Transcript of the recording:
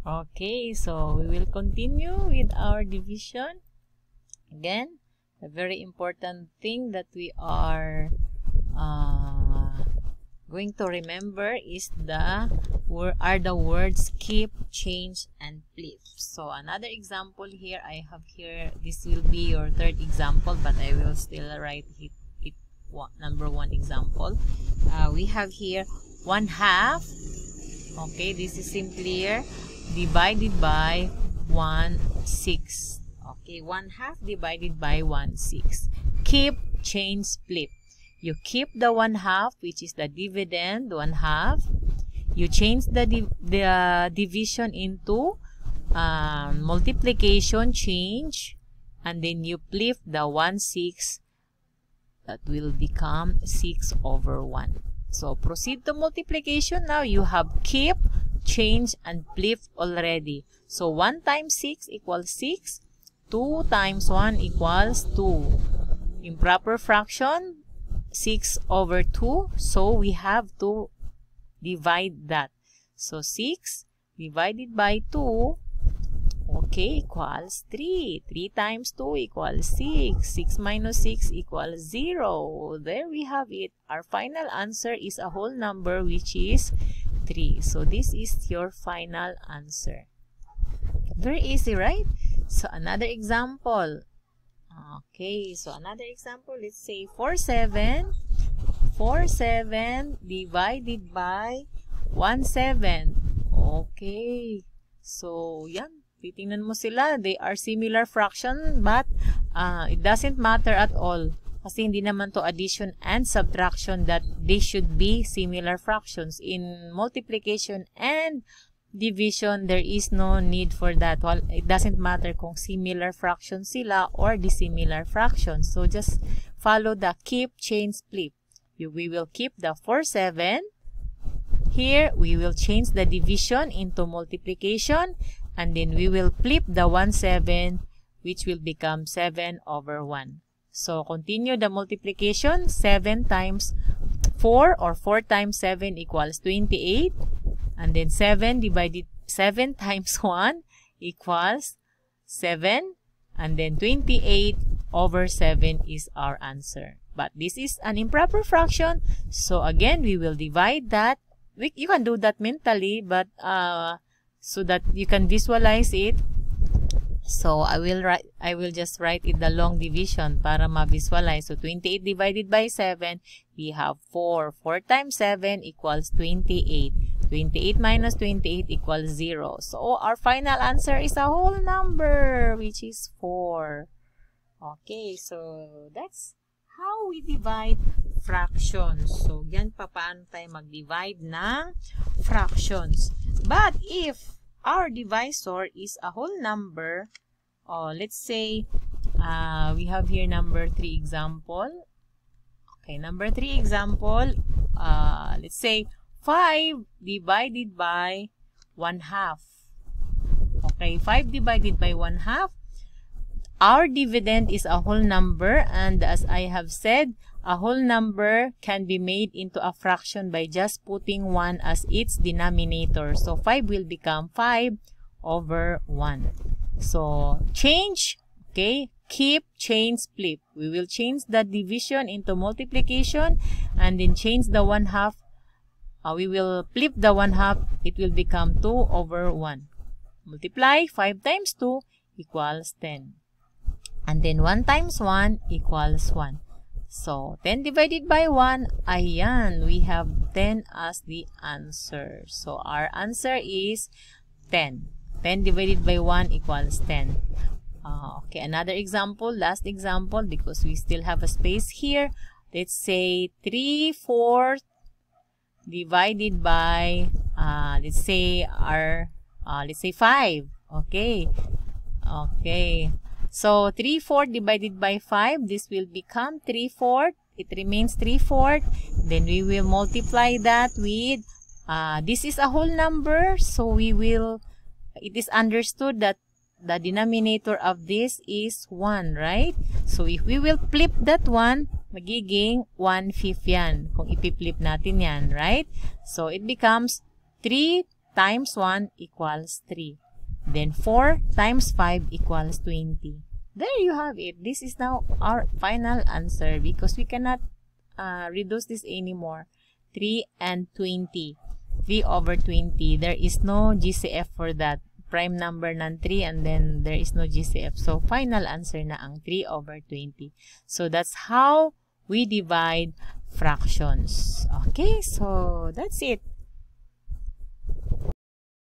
Okay, so we will continue with our division. Again, a very important thing that we are going to remember is the words keep, change, and flip. So another example here, I have here, this will be your third example, but I will still write it number one example. We have here 1/2. Okay, this is simply divided by 1/6. Okay, 1/2 divided by 1/6. Keep, change, flip. You keep the 1/2, which is the dividend, 1/2. You change the division into multiplication, change, and then you flip the 1/6. That will become 6/1. So proceed to multiplication. Now you have keep, change, and flip already. So 1 times 6 equals 6. 2 times 1 equals 2. Improper fraction, 6/2. So we have to divide that. So 6 divided by 2, okay, equals 3. 3 times 2 equals 6. 6 minus 6 equals 0. There we have it. Our final answer is a whole number, which is 3. So this is your final answer. Very easy, right? So another example. Okay, so another example, let's say 4/7. 4/7 divided by 1/7. Okay. So, yan. Titingnan mo sila. They are similar fraction, but it doesn't matter at all. Kasi hindi naman to addition and subtraction that they should be similar fractions. In multiplication and division, there is no need for that. Well, it doesn't matter kung similar fractions sila or dissimilar fractions. So, just follow the keep, change, flip. We will keep the 4/7. Here, we will change the division into multiplication. And then we will flip the 1/7, which will become 7/1. So, continue the multiplication. 7 times 4 or 4 times 7 equals 28. And then 7 times 1 equals 7. And then 28/7 is our answer. But this is an improper fraction. So, again, we will divide that. You can do that mentally, but so that you can visualize it. So, I will just write it the long division para ma-visualize. So, 28 divided by 7, we have 4. 4 times 7 equals 28. 28 minus 28 equals 0. So, our final answer is a whole number, which is 4. Okay, so that's how we divide fractions. So, yan pa paano tayo mag-divide ng fractions. But if our divisor is a whole number, let's say we have here number 3 example. Okay, number 3 example, let's say 5 divided by 1/2. Okay, 5 divided by 1/2. Our dividend is a whole number, and as I have said, a whole number can be made into a fraction by just putting 1 as its denominator. So, 5 will become 5/1. So, change, okay, keep, change, flip. We will change the division into multiplication, and then change the 1/2. We will flip the 1/2. It will become 2/1. Multiply 5 times 2 equals 10. And then 1 times 1 equals 1. So, 10 divided by 1, ayan, we have 10 as the answer. So, our answer is 10. 10 divided by 1 equals 10. Okay, another example, last example, because we still have a space here. Let's say 3/4 divided by, let's say 5. Okay. Okay. So, 3/4 divided by 5, this will become 3/4. It remains 3/4. Then we will multiply that with, this is a whole number. So, it is understood that the denominator of this is 1, right? So, if we will flip that 1, magiging 1/5 yan. Kung ipi-flip natin yan, right? So, it becomes 3 times 1 equals 3. Then 4 times 5 equals 20. There you have it. This is now our final answer because we cannot reduce this anymore. 3 and 20. 3 over 20. There is no GCF for that. Prime number ng 3 and then there is no GCF. So, final answer na ang 3 over 20. So, that's how we divide fractions. Okay, so that's it.